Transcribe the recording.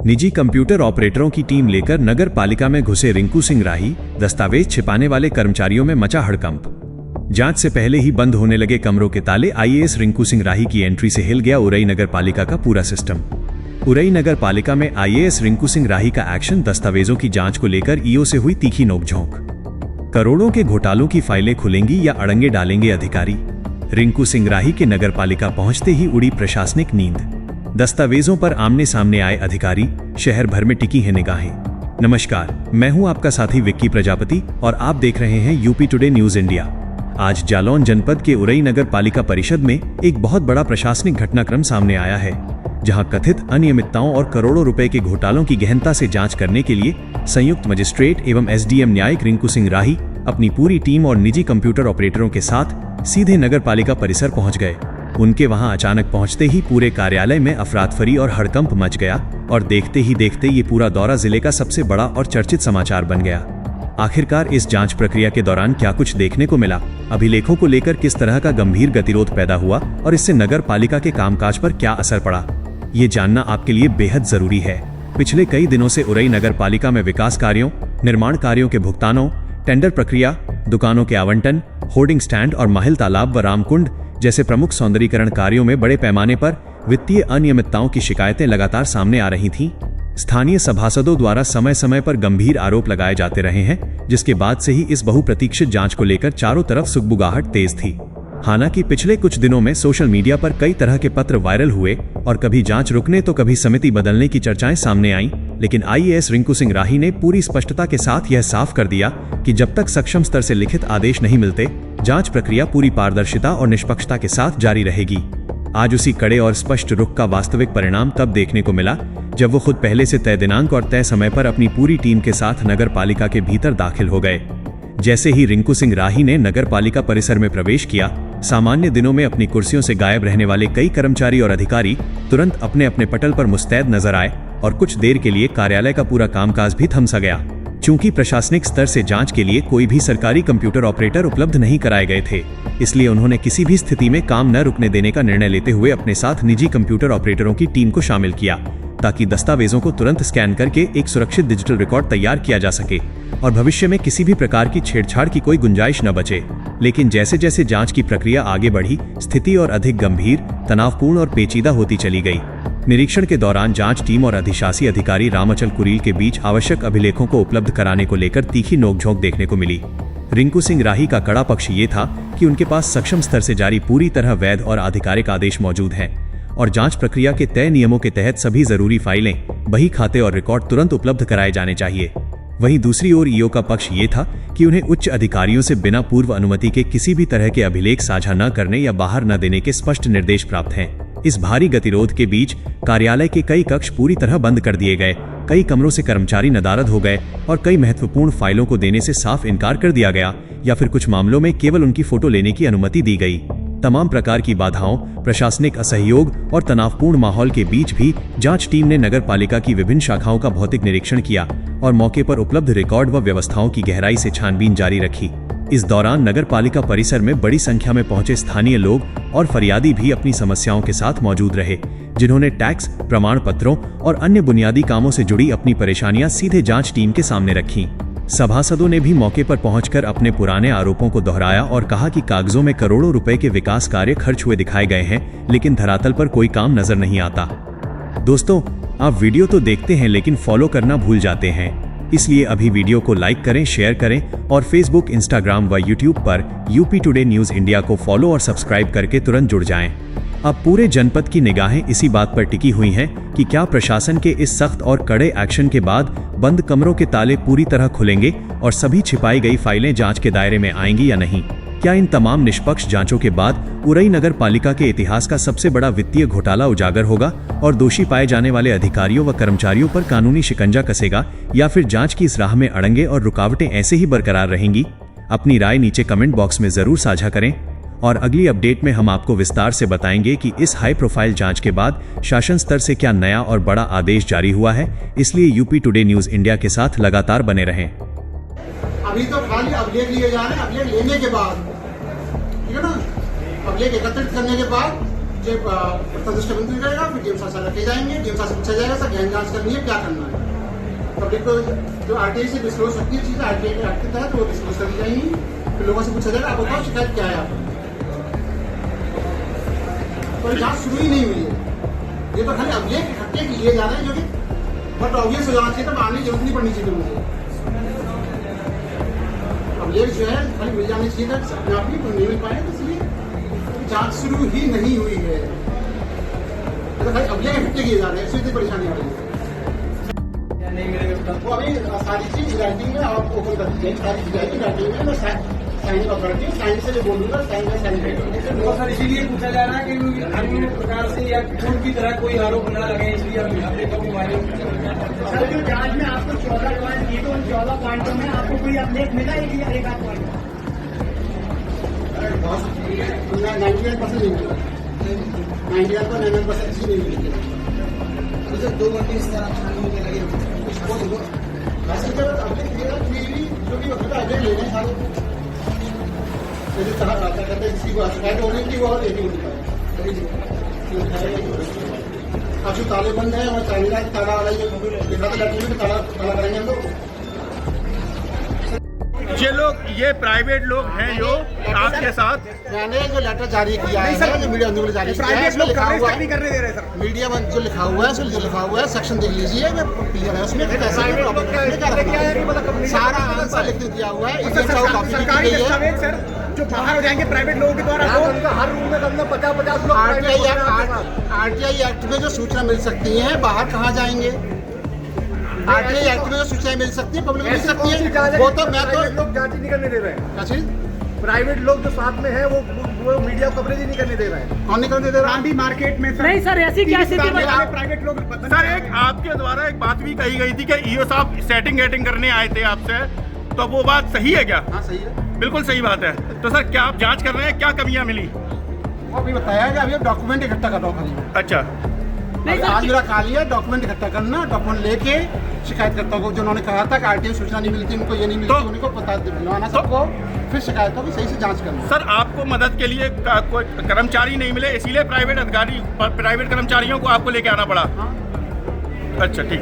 निजी कंप्यूटर ऑपरेटरों की टीम लेकर नगर पालिका में घुसे रिंकू सिंह राही, दस्तावेज छिपाने वाले कर्मचारियों में मचा हड़कंप। जांच से पहले ही बंद होने लगे कमरों के ताले, आईएएस रिंकू सिंह राही की एंट्री से हिल गया उरई नगर पालिका का पूरा सिस्टम। उरई नगर पालिका में आईएएस रिंकू सिंह राही का एक्शन, दस्तावेजों की जांच को लेकर ईओ से हुई तीखी नोकझोंक। करोड़ों के घोटालों की फाइलें खुलेंगी या अड़ंगे डालेंगे अधिकारी? रिंकू सिंह राही के नगर पालिका पहुंचते ही उड़ी प्रशासनिक नींद। दस्तावेजों पर आमने सामने आए अधिकारी, शहर भर में टिकी हैं निगाहें। नमस्कार, मैं हूं आपका साथी विक्की प्रजापति और आप देख रहे हैं यूपी टुडे न्यूज इंडिया। आज जालौन जनपद के उरई नगर पालिका परिषद में एक बहुत बड़ा प्रशासनिक घटनाक्रम सामने आया है, जहां कथित अनियमितताओं और करोड़ों रुपए के घोटालों की गहनता से जांच करने के लिए संयुक्त मजिस्ट्रेट एवं एसडीएम न्यायिक रिंकू सिंह राही अपनी पूरी टीम और निजी कंप्यूटर ऑपरेटरों के साथ सीधे नगर पालिका परिसर पहुंच गए। उनके वहां अचानक पहुंचते ही पूरे कार्यालय में अफरातफरी और हड़कंप मच गया और देखते ही देखते ये पूरा दौरा जिले का सबसे बड़ा और चर्चित समाचार बन गया। आखिरकार इस जांच प्रक्रिया के दौरान क्या कुछ देखने को मिला, अभिलेखों को लेकर किस तरह का गंभीर गतिरोध पैदा हुआ और इससे नगर पालिका के कामकाज पर क्या असर पड़ा, ये जानना आपके लिए बेहद जरूरी है। पिछले कई दिनों से उरई नगर पालिका में विकास कार्यों, निर्माण कार्यों के भुगतानों, टेंडर प्रक्रिया, दुकानों के आवंटन, होर्डिंग स्टैंड और महल तालाब व रामकुंड जैसे प्रमुख सौंदर्यीकरण कार्यों में बड़े पैमाने पर वित्तीय अनियमितताओं की शिकायतें लगातार सामने आ रही थीं। स्थानीय सभासदों द्वारा समय समय पर गंभीर आरोप लगाए जाते रहे हैं, जिसके बाद से ही इस बहुप्रतीक्षित जांच को लेकर चारों तरफ सुगबुगाहट तेज थी। हालांकि पिछले कुछ दिनों में सोशल मीडिया पर कई तरह के पत्र वायरल हुए और कभी जांच रुकने तो कभी समिति बदलने की चर्चाएं सामने आईं, लेकिन आईएएस रिंकू सिंह राही ने पूरी स्पष्टता के साथ यह साफ कर दिया कि जब तक सक्षम स्तर से लिखित आदेश नहीं मिलते, जांच प्रक्रिया पूरी पारदर्शिता और निष्पक्षता के साथ जारी रहेगी। आज उसी कड़े और स्पष्ट रुख का वास्तविक परिणाम तब देखने को मिला जब वो खुद पहले से तय दिनांक और तय समय पर अपनी पूरी टीम के साथ नगर पालिका के भीतर दाखिल हो गए। जैसे ही रिंकू सिंह राही ने नगर पालिका परिसर में प्रवेश किया, सामान्य दिनों में अपनी कुर्सियों से गायब रहने वाले कई कर्मचारी और अधिकारी तुरंत अपने अपने पटल पर मुस्तैद नजर आए और कुछ देर के लिए कार्यालय का पूरा कामकाज भी थम सा गया। चूंकि प्रशासनिक स्तर से जांच के लिए कोई भी सरकारी कंप्यूटर ऑपरेटर उपलब्ध नहीं कराए गए थे, इसलिए उन्होंने किसी भी स्थिति में काम न रुकने देने का निर्णय लेते हुए अपने साथ निजी कंप्यूटर ऑपरेटरों की टीम को शामिल किया, ताकि दस्तावेजों को तुरंत स्कैन करके एक सुरक्षित डिजिटल रिकॉर्ड तैयार किया जा सके और भविष्य में किसी भी प्रकार की छेड़छाड़ की कोई गुंजाइश न बचे। लेकिन जैसे जैसे जांच की प्रक्रिया आगे बढ़ी, स्थिति और अधिक गंभीर, तनावपूर्ण और पेचीदा होती चली गई। निरीक्षण के दौरान जांच टीम और अधिशासी अधिकारी रामअचल कुरील के बीच आवश्यक अभिलेखों को उपलब्ध कराने को लेकर तीखी नोकझोंक देखने को मिली। रिंकू सिंह राही का कड़ा पक्ष ये था कि उनके पास सक्षम स्तर से जारी पूरी तरह वैध और आधिकारिक आदेश मौजूद हैं और जांच प्रक्रिया के तय नियमों के तहत सभी जरूरी फाइलें, बही खाते और रिकॉर्ड तुरंत उपलब्ध कराए जाने चाहिए। वहीं दूसरी ओर ईओ का पक्ष ये था कि उन्हें उच्च अधिकारियों से बिना पूर्व अनुमति के किसी भी तरह के अभिलेख साझा न करने या बाहर न देने के स्पष्ट निर्देश प्राप्त हैं। इस भारी गतिरोध के बीच कार्यालय के कई कक्ष पूरी तरह बंद कर दिए गए, कई कमरों से कर्मचारी नदारद हो गए और कई महत्वपूर्ण फाइलों को देने से साफ इनकार कर दिया गया या फिर कुछ मामलों में केवल उनकी फोटो लेने की अनुमति दी गई। तमाम प्रकार की बाधाओं, प्रशासनिक असहयोग और तनावपूर्ण माहौल के बीच भी जांच टीम ने नगर पालिका की विभिन्न शाखाओं का भौतिक निरीक्षण किया और मौके पर उपलब्ध रिकॉर्ड व व्यवस्थाओं की गहराई से छानबीन जारी रखी। इस दौरान नगर पालिका परिसर में बड़ी संख्या में पहुंचे स्थानीय लोग और फरियादी भी अपनी समस्याओं के साथ मौजूद रहे, जिन्होंने टैक्स, प्रमाण पत्रों और अन्य बुनियादी कामों से जुड़ी अपनी परेशानियां सीधे जांच टीम के सामने रखीं। सभासदों ने भी मौके पर पहुंचकर अपने पुराने आरोपों को दोहराया और कहा कि कागजों में करोड़ों रुपए के विकास कार्य खर्च हुए दिखाए गए हैं, लेकिन धरातल पर कोई काम नजर नहीं आता। दोस्तों, आप वीडियो तो देखते हैं लेकिन फॉलो करना भूल जाते हैं, इसलिए अभी वीडियो को लाइक करें, शेयर करें और फेसबुक, इंस्टाग्राम व यूट्यूब पर यूपी टुडे न्यूज इंडिया को फॉलो और सब्सक्राइब करके तुरंत जुड़ जाएं। अब पूरे जनपद की निगाहें इसी बात पर टिकी हुई हैं कि क्या प्रशासन के इस सख्त और कड़े एक्शन के बाद बंद कमरों के ताले पूरी तरह खुलेंगे और सभी छिपाई गई फाइलें जांच के दायरे में आएंगी या नहीं। क्या इन तमाम निष्पक्ष जांचों के बाद उरई नगर पालिका के इतिहास का सबसे बड़ा वित्तीय घोटाला उजागर होगा और दोषी पाए जाने वाले अधिकारियों व कर्मचारियों पर कानूनी शिकंजा कसेगा, या फिर जांच की इस राह में अड़ंगे और रुकावटें ऐसे ही बरकरार रहेंगी? अपनी राय नीचे कमेंट बॉक्स में जरूर साझा करें और अगली अपडेट में हम आपको विस्तार से बताएंगे कि इस हाई प्रोफाइल जांच के बाद शासन स्तर से क्या नया और बड़ा आदेश जारी हुआ है। इसलिए यूपी टुडे न्यूज इंडिया के साथ लगातार बने रहें। अभी तो खाली अभिलेख लिए जा रहे हैं, अभिलेख लेने के बाद, ठीक है ना, अभिलेख एकत्रित करने के बाद जो प्रतिष्ठ मंत्री रहेगा, फिर डीएम साहब रखे जाएंगे, डीएम साहब से पूछा जाएगा सर गहन जांच करनी है, क्या करना है। पब्लिक को जो आरटीआई से डिस्क्लोज होती है चीज़ आरटीआई के एक्ट के तहत वो डिस्क्लोज कर दी जाएंगी। फिर लोगों से पूछा जाएगा आप बताओ शिकायत क्या है आपको। तो जांच शुरू ही नहीं हुई है, ये तो खाली अभिलेख इकट्ठे किए जा रहे हैं जो कि बट ऑब्वियस हो जाना चाहिए, तब आने की जरूरत नहीं पड़नी चाहिए मुझे। अभिलेख जो है खाली मिल जाने चाहिए था, अपने आप ही नहीं मिल पाए, तो इसलिए जांच शुरू ही नहीं हुई है। तो खाली अभिलेख इकट्ठे किए जा रहे हैं, इससे इतनी परेशानी आ रही है। वो अभी सारी चीज राइटिंग में आपको ओपन कर दी जाएगी, सारी चीज आएगी राइटिंग में, मैं साइन करती हूँ, साइन से जो बोलूंगा साइन का साइन तो सर इसीलिए पूछा जा रहा है कि अन्य प्रकार से या खून की तरह कोई आरोप न लगे, इसलिए हम सर जो जांच में आपको 14 पॉइंट दिए, तो उन 14 पॉइंटों में आपको कोई अपडेट मिला है कि एक आध पॉइंट 99% नहीं मिला, 99% नहीं मिली। दो घंटे इस तरह होने लगे वैसे जब अपडेट दिएगा जो भी होता है अपडेट ले रहे हैं सारे, जैसे कहा करते किसी को शिकायत हो रही थी वो और एक ही होता है। अब जो ताले बंद है और चाइना ताला वाला जो देखा था लड़की में ताला करेंगे हम लोग। ये प्राइवेट लोग हैं जो आपके साथ। मैंने जो लेटर जारी किया है जो मीडिया बंधु को जारी किया है उसमें लिखा हुआ है, मीडिया बंद जो लिखा हुआ है उसमें जो लिखा हुआ है सेक्शन देख लीजिए, क्लियर है उसमें कैसा है सारा आंसर लिख दिया हुआ है। सरकारी दस्तावेज सर जो बाहर हो जाएंगे प्राइवेट लोगों के द्वारा, हर रूम में कम से कम 50 लोग आरटीआई एक्ट में जो सूचना मिल सकती है बाहर कहाँ जाएंगे। आरटीआई एक्ट में जो सूचनाएं मिल सकती है पब्लिक को मिल सकती है, वो तो मैं तो लोग जांच ही नहीं करने दे रहे हैं। क्या चीज प्राइवेट लोग जो साथ में है वो मीडिया कवरेज ही नहीं करने दे रहे हैं। कौन नहीं करने दे रहा गांधी मार्केट में नहीं सर ऐसी क्या स्थिति प्राइवेट लोग सर एक आपके द्वारा एक बात भी कही गई थी कि ईओ साहब सेटिंग करने आए थे आपसे, तो वो बात सही है क्या? हाँ सही है, बिल्कुल सही बात है। तो सर क्या आप जांच कर रहे हैं, क्या कमियां मिली? वो अभी बताया कि अभी डॉक्यूमेंट इकट्ठा कर रहा हूँ खाली। अच्छा आज मेरा खाली है डॉक्यूमेंट इकट्ठा करना, डॉक्यूमेंट लेके शिकायतकर्ता को जो उन्होंने कहा था कि आरटीआई सूचना नहीं मिलती उनको ये नहीं मिलती, उनको पता दिलवाना सबको, फिर शिकायतों की सही से जांच करना। सर आपको मदद के लिए कोई कर्मचारी नहीं मिले, इसीलिए प्राइवेट कर्मचारियों को आपको लेके आना पड़ा। हाँ अच्छा ठीक।